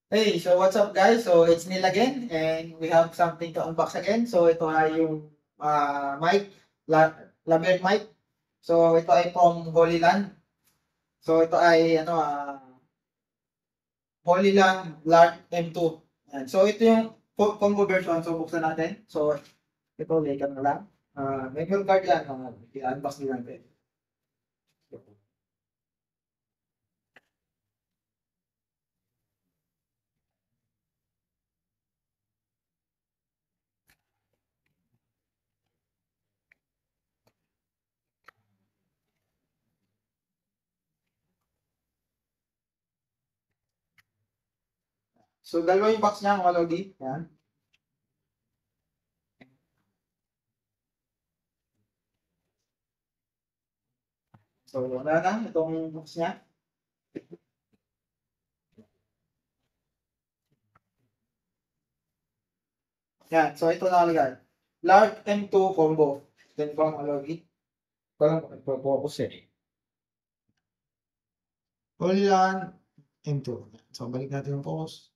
Hey, so what's up guys? So it's Neil again and we have something to unbox again. So ito ay yung mic, lavalier mic. So ito ay from Holy Land. So ito ay Holy Land Large M2. Yan. So ito yung combo version. So buksan natin. So ito, lekan na lang. Memory card yan. I-unbox din natin. So dalawa yung box niya mga lodi. Yan. So wala na itong box niya. Yan. So ito nakalagay. Large M2 combo. Then pa mga lodi. Parang focus eh. Holy Land M2. So balik natin yung focus.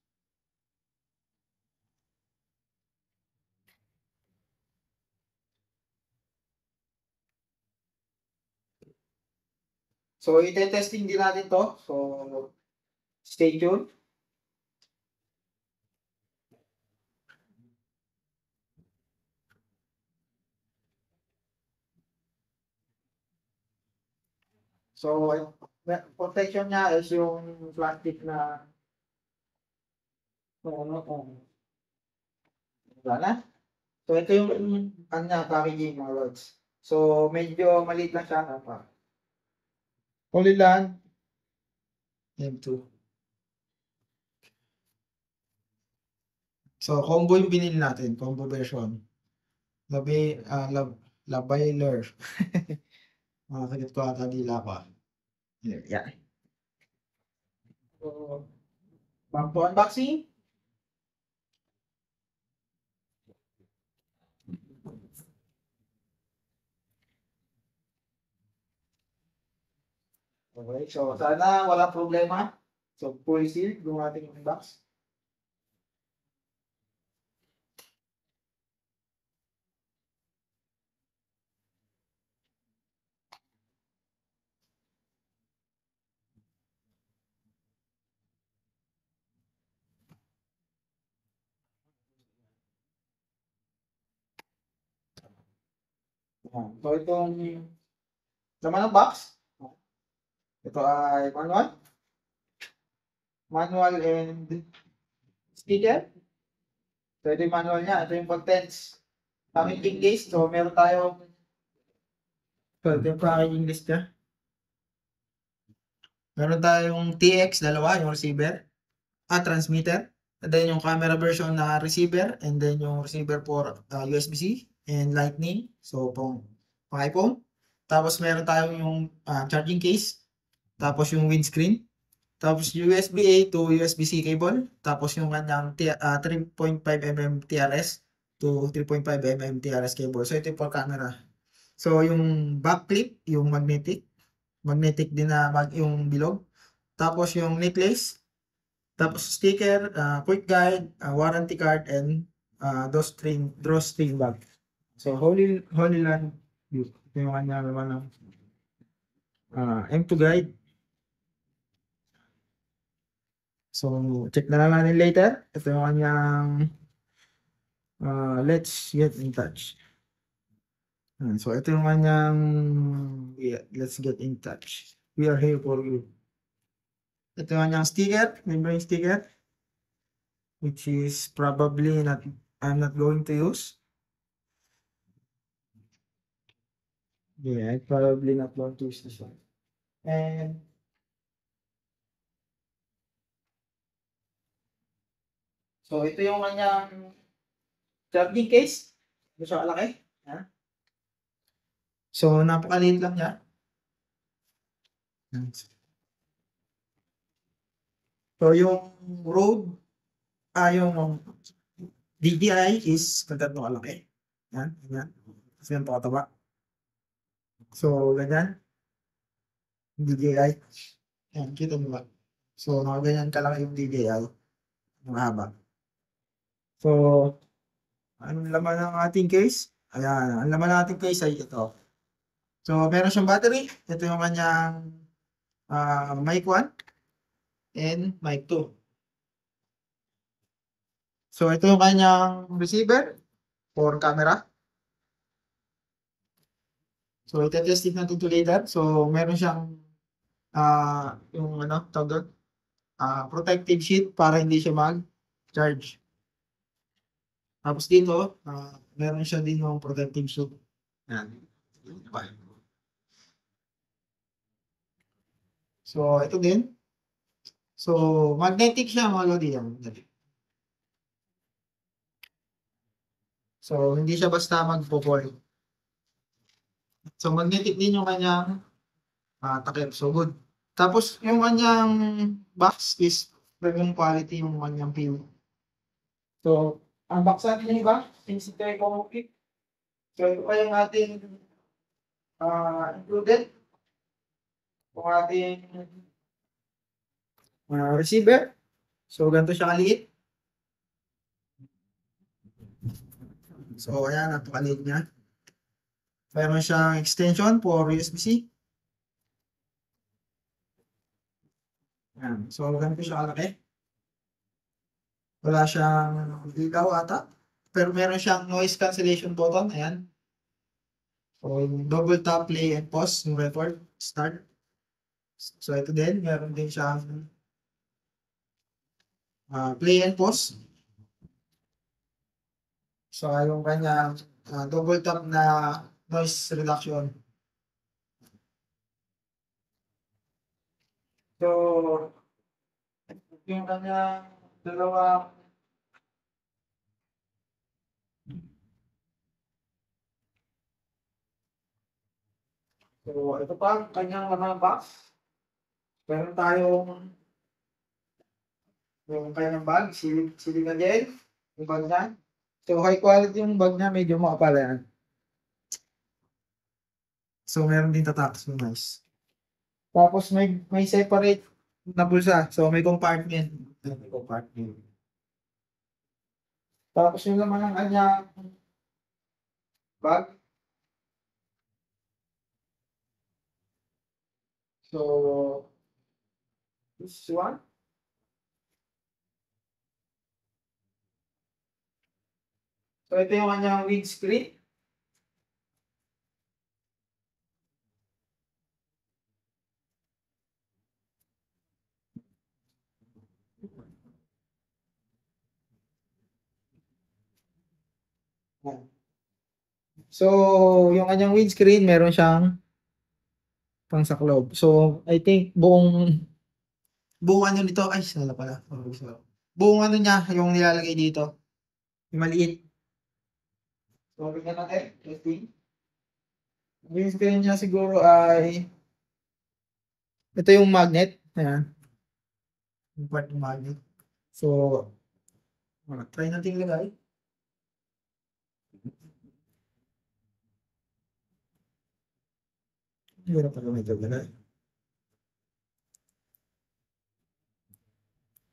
So i-testing din natin to. So stay tuned. So protection niya is yung plastic na wala na. So ito yung kanya packaging mga rods. So medyo maliit lang siya pa. Holy Land M2. So combo yung binili natin, combo version. Lavalier. Makakagit ko ata dila ko. Yeah. So, back to unboxing. Okay, so sana walang problema. So full seal yung ating unbox. So itong laman ng box. Ito ay manual and sticker. So ito yung manual niya, ito yung contents. Packaging list, so meron tayong so ito yung packaging list niya. Meron tayong TX, dalawa, yung receiver, transmitter, and then yung camera version na receiver, and then yung receiver for USB-C and Lightning, so pang iPhone. Tapos meron tayong yung charging case, tapos yung windscreen, tapos USB-A to USB-C cable, tapos yung kanyang 3.5mm TRS to 3.5mm TRS cable. So ito yung for camera. So yung back clip, yung magnetic din na yung bilog. Tapos yung necklace, tapos sticker, quick guide, warranty card, and drawstring bag. So Holy Land View. Ito yung kanya naman ng M2 guide. So check na lang natin later. Ito yung kanyang let's get in touch. So ito yung kanyang let's get in touch. We are here for you. Ito yung kanyang sticker, membrane sticker, which is probably I'm not going to use. Yeah, I'm probably not going to use this one. And so ito yung kanyang charging case. Ito siya kalaki. Yan. So napakaliit lang niya. So yung Rode, yung DJI is ganito kalaki. Yan, yan. Kasi yung pataba. So ganyan. DJI. Yan, kita mo ba? So nakaganyan kalaki yung DJI. mahaba. So, anong laman ng ating case? Ayan, ang laman ng ating case ay ito. So, meron siyang battery. Ito yung kanyang mic 1 and mic 2. So, ito yung kanyang receiver for camera. So, ite-testing natin ito later. So, meron siyang yung ano, tawag doon, protective sheet para hindi siya mag-charge. Tapos dito, meron siya din yung protective sheet. Yan. Diba? So, ito din. So, magnetic siya mga lodi yan. So, hindi siya basta magpo-fall. So, magnetic din yung kanyang takip. So, good. Tapos, yung kanyang box is premium quality yung kanyang pin. So, ang box natin yung iba, Insight Economic. So, ito pa yung ating included. Yung ating receiver. So, ganito siya kaliit. So, ayan, napakaliit niya. Meron siyang extension for USB-C. Ayan. So, ganito siya kalaki. Wala siyang ilaw ata. Pero meron siyang noise cancellation button. Ayan. So, double tap, play, and pause. Yung record, start. So, ito din. Meron din siyang play and pause. So, yung kanya double tap na noise reduction. So, yung kanya dalawa. So, ito pa ang kanyang mga box. Meron tayong yung kanyang bag, silica gel, yung bag niya. So, high quality yung bag niya, medyo makapal yan. So, meron din tatak. So, nice. Tapos, may separate na bulsa. So, may compartment. May compartment. Tapos, yung laman ng kanyang bag. So, this one. So, ito yung kanyang windscreen. So, yung kanyang windscreen, meron siyang pangsaklob. So, I think buong ano nito, ay, sala pala. Buong ano niya, yung nilalagay dito, yung maliit. So, bigyan natin, testing. Yung screen niya siguro ay, ito yung magnet. Ayan. Yung part ng magnet. So, try natin ilagay. Hirap pala medyo ilagay.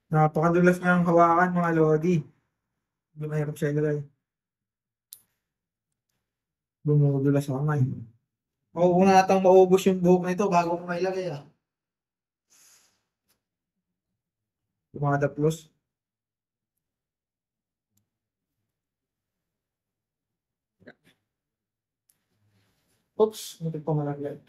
Napakadulas nga ang hawakan mga lodi. Hindi mahirap siya ilagay. Bumudulas ang kamay. Mauuna natang maubos yung buhok nito bago ko mailagay Yung mga daplos. Oops, muntik pa malaglag.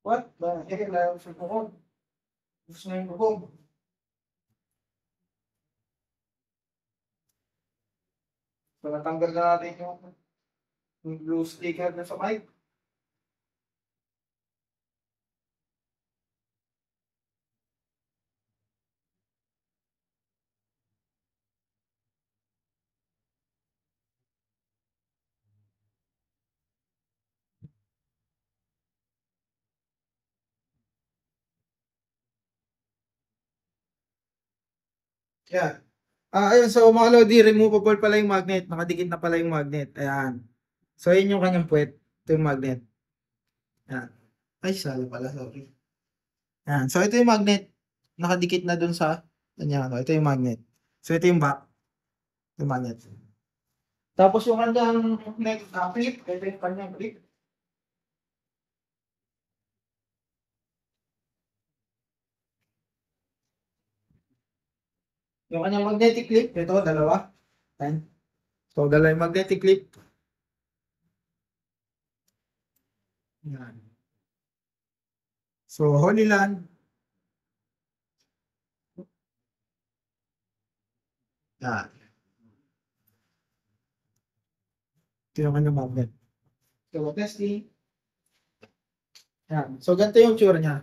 What? Bakit lalo sa buhok? Gusto na yung buhok. So, natanggal na natin yung blue sticker na sa mic. Yan. Ayun, so mga lodi, removable pala yung magnet. Nakadikit na pala yung magnet. Ayan. So, yun yung kanyang puwet. Ito yung magnet. Ayan. Ay, salo pala, sorry. Ayan. So, ito yung magnet. Nakadikit na dun sa kanya. Ito yung magnet. So, ito yung back. Ito yung magnet. Tapos yung kanyang neck clip. Ito yung kanyang clip. Yung kanyang magnetic clip. Ito, dalawa. Ayan. So, dalawa yung magnetic clip. Ayan. So, Holy Land. Ayan. Ito yung kanyang magnet. So, testing. Ayan. So, ganito yung tsura niya.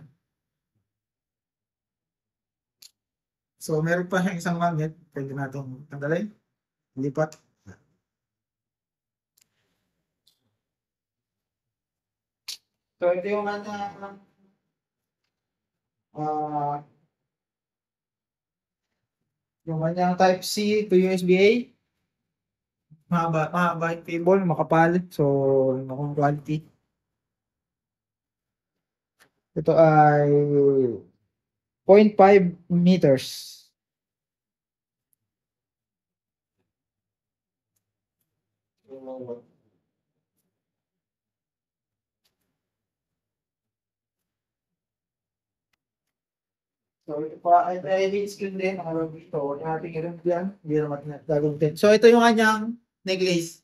So, meron pa siyang isang magnet. Pwede natin tanggalin. Lipat. So, ito yung ah, yung kanyang Type-C to USB-A. Mahaba yung cable, makapal. So, makong quality. Ito ay 0.5 meters. So, ito pa ay LED screen din. Nakalog dito. Huwag natin i-remove yan. Hindi naman gagamitin. So, ito yung kanyang necklace.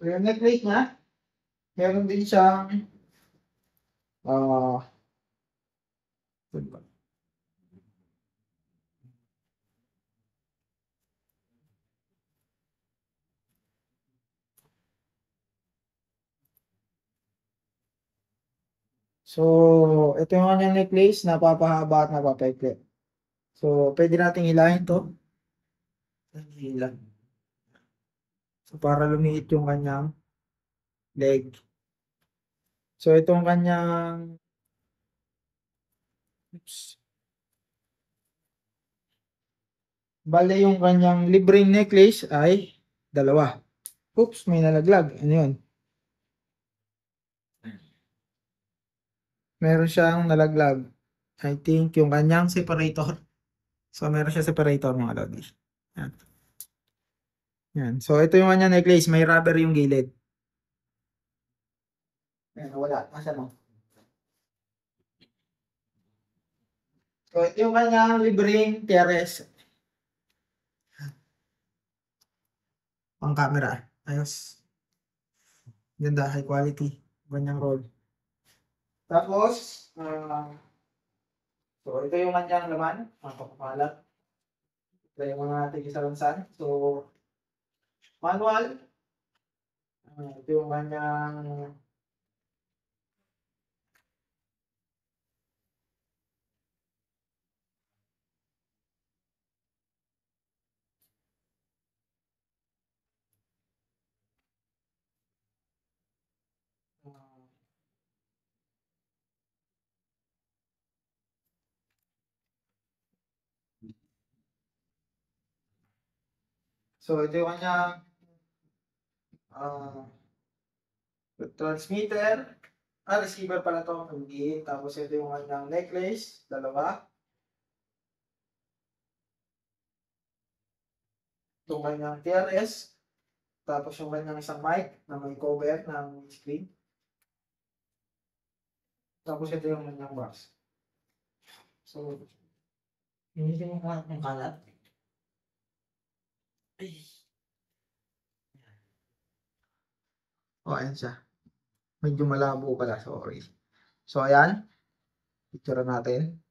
So, yung necklace niya, meron din siyang ah, so, ito yung kanyang necklace, napapahaba at napapaikli. So, pwede nating hilahin to. Hila. So, para lumiit yung kanyang leg. So, itong kanyang, oops. Bale, yung kanyang libreng necklace ay dalawa. Oops, may nalaglag. Ano yun? Meron siyang nalaglag. I think yung kanyang separator. So, meron siya separator mga lodi. Yan. Yan. So, ito yung kanyang necklace. May rubber yung gilid. Ayan, wala. Nasaan mo? So, ito yung kanyang libreng TRS. Pang camera. Ayos. Ganda, high quality. Ganyang roll. Tapos, so ito yung kanyang laman. Mga papapalat. Ito yung mga tigisalansan. So, manual. Ito yung kanyang so ito yung kanyang ah, transmitter. Receiver pala to. Hindi. Tapos ito yung kanyang necklace. Dalawa. Itong kanyang TRS. Tapos yung kanyang isang mic na may cover ng screen. Tapos ito yung kanyang box. So, hindi mo ng kalat. Ay. Oh, ayan siya. Medyo malabo pala. Sorry. So, ayan. Picture natin.